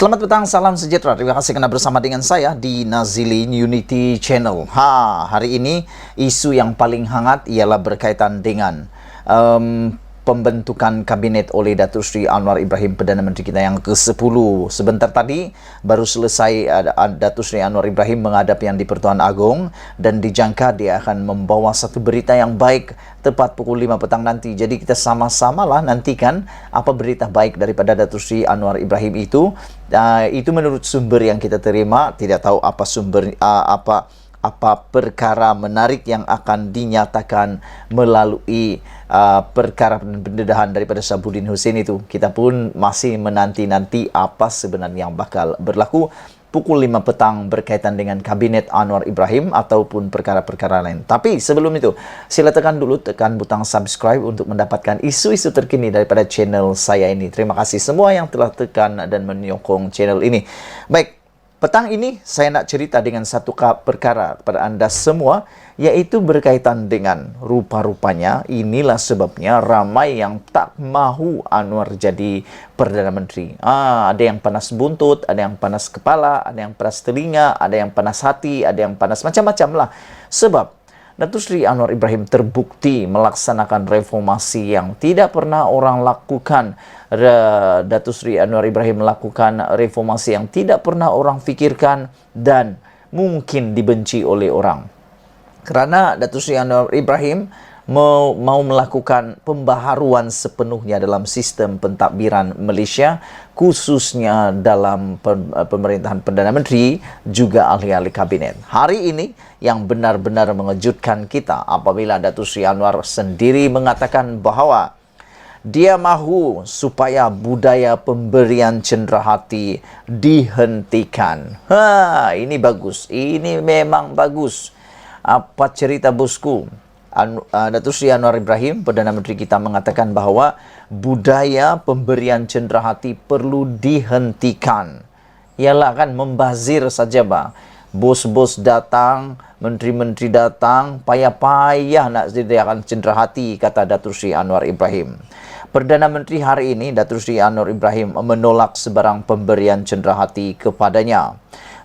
Selamat petang, salam sejahtera. Terima kasih karena bersama dengan saya di Nazilin Unity Channel. Hari ini isu yang paling hangat ialah berkaitan dengan pembentukan kabinet oleh Datuk Seri Anwar Ibrahim, Perdana Menteri kita yang ke-10. Sebentar tadi baru selesai Datuk Seri Anwar Ibrahim menghadap Yang di-Pertuan Agong dan dijangka dia akan membawa satu berita yang baik tepat pukul 5 petang nanti. Jadi kita sama-samalah nantikan apa berita baik daripada Datuk Seri Anwar Ibrahim itu. Itu menurut sumber yang kita terima. Tidak tahu apa sumber apa perkara menarik yang akan dinyatakan melalui perkara pendedahan daripada Sabudin Hussein itu. Kita pun masih menanti-nanti apa sebenarnya yang bakal berlaku pukul 5 petang berkaitan dengan kabinet Anwar Ibrahim ataupun perkara-perkara lain. Tapi sebelum itu, sila tekan butang subscribe untuk mendapatkan isu-isu terkini daripada channel saya ini. Terima kasih semua yang telah tekan dan menyokong channel ini. Baik, petang ini saya nak cerita dengan satu perkara kepada anda semua, yaitu berkaitan dengan rupa-rupanya inilah sebabnya ramai yang tak mahu Anwar jadi Perdana Menteri. Ada yang panas buntut, ada yang panas kepala, ada yang panas telinga, ada yang panas hati, ada yang panas macam-macam lah. Sebab Datuk Seri Anwar Ibrahim terbukti melaksanakan reformasi yang tidak pernah orang lakukan. Datuk Seri Anwar Ibrahim melakukan reformasi yang tidak pernah orang fikirkan dan mungkin dibenci oleh orang. Kerana Datuk Seri Anwar Ibrahim mau melakukan pembaharuan sepenuhnya dalam sistem pentadbiran Malaysia, khususnya dalam pemerintahan Perdana Menteri, juga ahli-ahli kabinet. Hari ini yang benar-benar mengejutkan kita apabila Datuk Seri Anwar sendiri mengatakan bahawa dia mahu supaya budaya pemberian cenderahati dihentikan. Ini bagus. Ini memang bagus. Apa cerita bosku? Datuk Seri Anwar Ibrahim, Perdana Menteri kita, mengatakan bahawa budaya pemberian cenderahati perlu dihentikan. Ialah kan membazir saja bah. Bos-bos datang, menteri-menteri datang, payah-payah nak sediakan cenderahati, kata Datuk Seri Anwar Ibrahim. Perdana Menteri hari ini, Datuk Seri Anwar Ibrahim, menolak sebarang pemberian cenderahati kepadanya.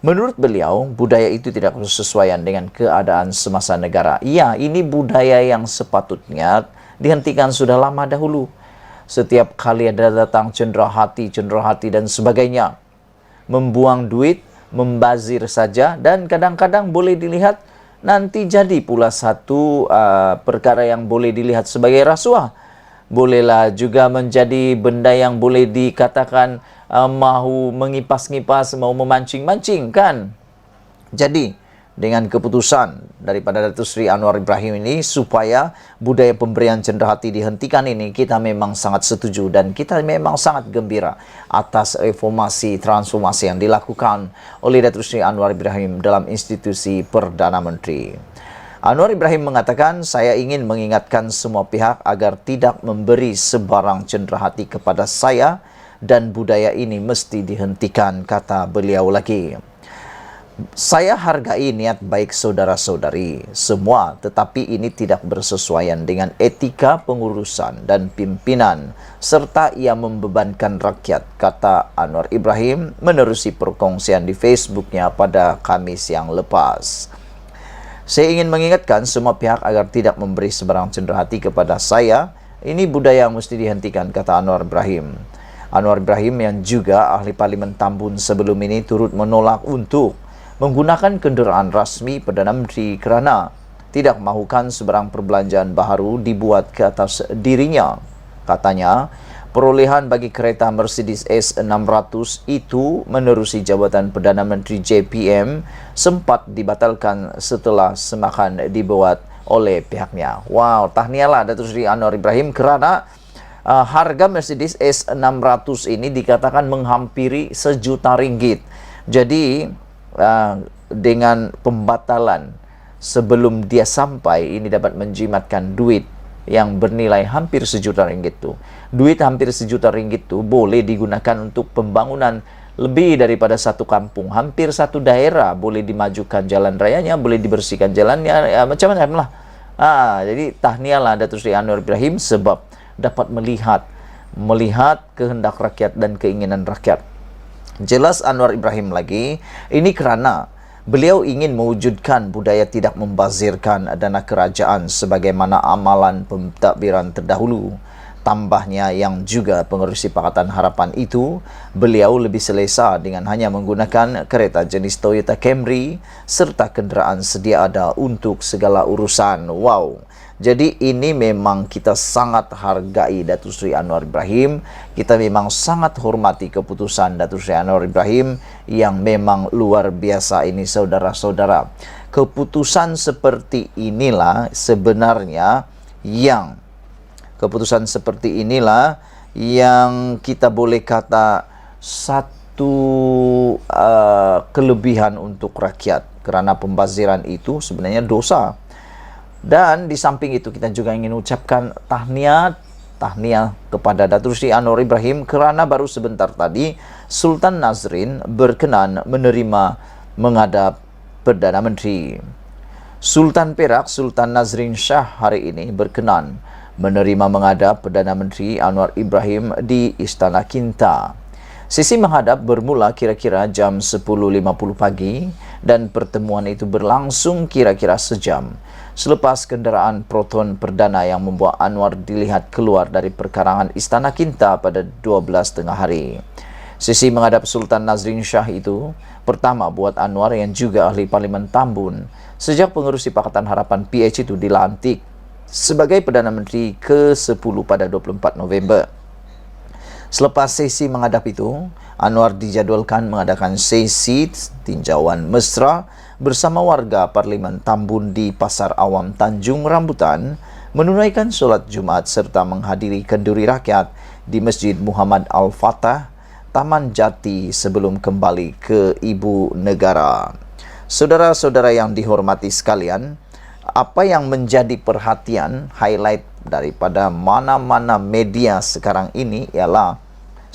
Menurut beliau, budaya itu tidak bersesuaian dengan keadaan semasa negara. Ya, ini budaya yang sepatutnya dihentikan sudah lama dahulu. Setiap kali ada datang cenderahati dan sebagainya, membuang duit, membazir saja, dan kadang-kadang boleh dilihat nanti jadi pula satu perkara yang boleh dilihat sebagai rasuah. Bolehlah juga menjadi benda yang boleh dikatakan mahu mengipas-ngipas, mahu memancing-mancing kan. Jadi dengan keputusan daripada Datuk Seri Anwar Ibrahim ini supaya budaya pemberian cenderahati dihentikan ini, kita memang sangat setuju dan kita memang sangat gembira atas reformasi transformasi yang dilakukan oleh Datuk Seri Anwar Ibrahim dalam institusi Perdana Menteri. Anwar Ibrahim mengatakan, saya ingin mengingatkan semua pihak agar tidak memberi sebarang cenderahati kepada saya dan budaya ini mesti dihentikan, kata beliau lagi. Saya hargai niat baik saudara-saudari semua, tetapi ini tidak bersesuaian dengan etika pengurusan dan pimpinan serta ia membebankan rakyat, kata Anwar Ibrahim menerusi perkongsian di Facebooknya pada Khamis yang lepas. Saya ingin mengingatkan semua pihak agar tidak memberi sebarang cenderahati kepada saya. Ini budaya yang mesti dihentikan, kata Anwar Ibrahim. Anwar Ibrahim yang juga ahli Parlimen Tambun sebelum ini turut menolak untuk menggunakan kenderaan rasmi Perdana Menteri kerana tidak mahukan sebarang perbelanjaan baharu dibuat ke atas dirinya. Katanya, perolehan bagi kereta Mercedes S600 itu menerusi jabatan Perdana Menteri JPM sempat dibatalkan setelah semakan dibuat oleh pihaknya. Wow, tahniahlah Datuk Seri Anwar Ibrahim kerana harga Mercedes S600 ini dikatakan menghampiri RM1 juta. Jadi dengan pembatalan sebelum dia sampai ini dapat menjimatkan duit yang bernilai hampir RM1 juta tu. Duit hampir RM1 juta tu boleh digunakan untuk pembangunan lebih daripada satu kampung, hampir satu daerah. Boleh dimajukan jalan rayanya, boleh dibersihkan jalannya, macam-macam lah. Jadi tahniahlah Datuk Seri Anwar Ibrahim sebab dapat melihat kehendak rakyat dan keinginan rakyat. Jelas Anwar Ibrahim lagi, ini kerana beliau ingin mewujudkan budaya tidak membazirkan dana kerajaan sebagaimana amalan pentadbiran terdahulu. Tambahnya yang juga pengerusi Pakatan Harapan itu, beliau lebih selesa dengan hanya menggunakan kereta jenis Toyota Camry serta kenderaan sedia ada untuk segala urusan. Wow! Jadi ini memang kita sangat hargai Datuk Seri Anwar Ibrahim. Kita memang sangat hormati keputusan Datuk Seri Anwar Ibrahim yang memang luar biasa ini saudara-saudara. Keputusan seperti inilah sebenarnya yang kita boleh kata satu kelebihan untuk rakyat, kerana pembaziran itu sebenarnya dosa. Dan di samping itu kita juga ingin ucapkan tahniah kepada Datuk Seri Anwar Ibrahim kerana baru sebentar tadi Sultan Nazrin berkenan menerima menghadap Perdana Menteri. Sultan Perak, Sultan Nazrin Shah hari ini berkenan menerima menghadap Perdana Menteri Anwar Ibrahim di Istana Kinta. Sesi menghadap bermula kira-kira jam 10.50 pagi dan pertemuan itu berlangsung kira-kira sejam. Selepas kenderaan Proton Perdana yang membawa Anwar dilihat keluar dari perkarangan Istana Kinta pada 12 tengah hari. Sesi menghadap Sultan Nazrin Shah itu pertama buat Anwar yang juga ahli Parlimen Tambun sejak pengerusi Pakatan Harapan PH itu dilantik sebagai Perdana Menteri ke-10 pada 24 November. Selepas sesi menghadap itu, Anwar dijadualkan mengadakan sesi tinjauan mesra bersama warga Parlimen Tambun di Pasar Awam Tanjung Rambutan, menunaikan solat Jumaat serta menghadiri kenduri rakyat di Masjid Muhammad Al-Fatah, Taman Jati sebelum kembali ke Ibu Negara. Saudara-saudara yang dihormati sekalian, apa yang menjadi perhatian highlight daripada mana-mana media sekarang ini ialah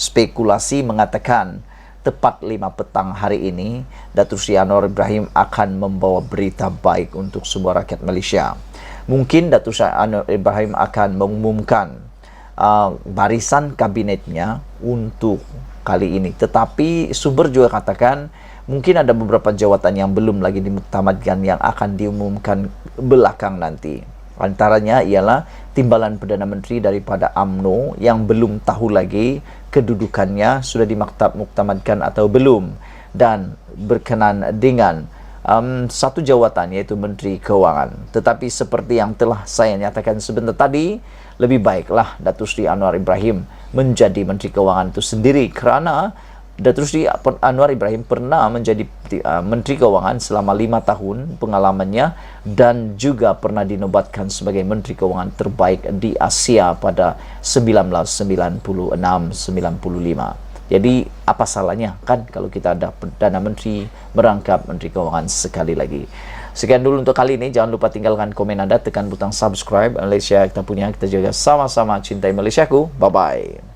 spekulasi mengatakan tepat 5 petang hari ini Datuk Seri Anwar Ibrahim akan membawa berita baik untuk semua rakyat Malaysia. Mungkin Datuk Seri Anwar Ibrahim akan mengumumkan barisan kabinetnya untuk kali ini. Tetapi sumber juga katakan mungkin ada beberapa jawatan yang belum lagi dimuktamadkan yang akan diumumkan belakang nanti. Antaranya ialah timbalan Perdana Menteri daripada UMNO yang belum tahu lagi kedudukannya sudah dimuktamadkan atau belum, dan berkenan dengan satu jawatan iaitu Menteri Kewangan. Tetapi seperti yang telah saya nyatakan sebentar tadi, lebih baiklah Datuk Seri Anwar Ibrahim menjadi Menteri Kewangan itu sendiri kerana Datuk Seri Anwar Ibrahim pernah menjadi Menteri Kewangan selama 5 tahun pengalamannya dan juga pernah dinobatkan sebagai Menteri Kewangan terbaik di Asia pada 1996-95. Jadi apa salahnya kan kalau kita ada Perdana Menteri merangkap Menteri Kewangan sekali lagi. Sekian dulu untuk kali ini. Jangan lupa tinggalkan komen Anda, tekan butang subscribe. Malaysia kita punya, kita jaga sama-sama cintai Malaysiaku. Bye-bye.